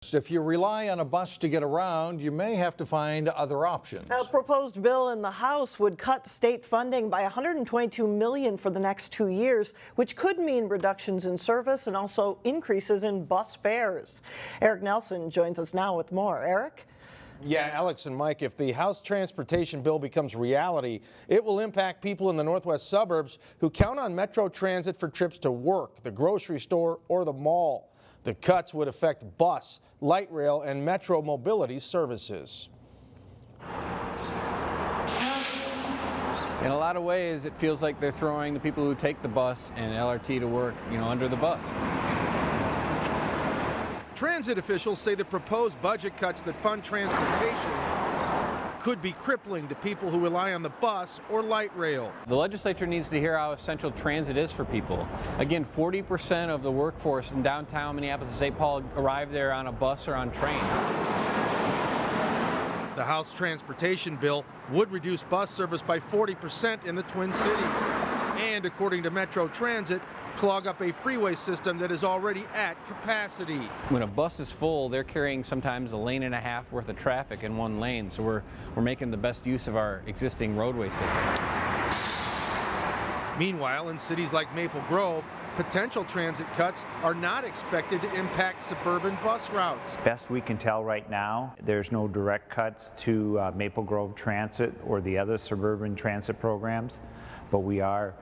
challenged. If you rely on a bus to get around, you may have to find other options. A proposed bill in the House would cut state funding by $122 million for the next 2 years, which could mean reductions in service and also increases in bus fares. Eric Nelson joins us now with more. Eric? Yeah, Alex and Mike, if the House transportation bill becomes reality, it will impact people in the northwest suburbs who count on Metro Transit for trips to work, the grocery store, or the mall. The cuts would affect bus, light rail, and Metro mobility services. In a lot of ways, it feels like they're throwing the people who take the bus and LRT to work, under the bus. Transit officials say the proposed budget cuts that fund transportation could be crippling to people who rely on the bus or light rail. The legislature needs to hear how essential transit is for people. Again, 40% of the workforce in downtown Minneapolis and St. Paul arrive there on a bus or on train. The House transportation bill would reduce bus service by 40% in the Twin Cities. And according to Metro Transit, clog up a freeway system that is already at capacity. When a bus is full, they're carrying sometimes a lane and a half worth of traffic in one lane, so we're making the best use of our existing roadway system. Meanwhile, in cities like Maple Grove, potential transit cuts are not expected to impact suburban bus routes. Best we can tell right now, there's no direct cuts to Maple Grove Transit or the other suburban transit programs, but we are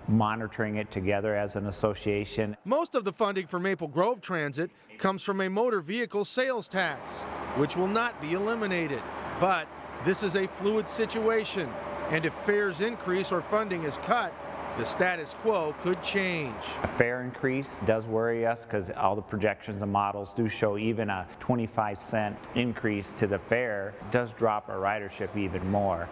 monitoring it together as an association. Most of the funding for Maple Grove Transit comes from a motor vehicle sales tax, which will not be eliminated. But this is a fluid situation, and if fares increase or funding is cut, the status quo could change. A fare increase does worry us because all the projections and models do show even a 25-cent increase to the fare does drop our ridership even more.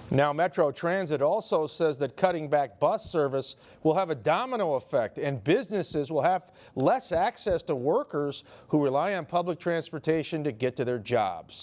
Now, Metro Transit also says that cutting back bus service will have a domino effect, and businesses will have less access to workers who rely on public transportation to get to their jobs.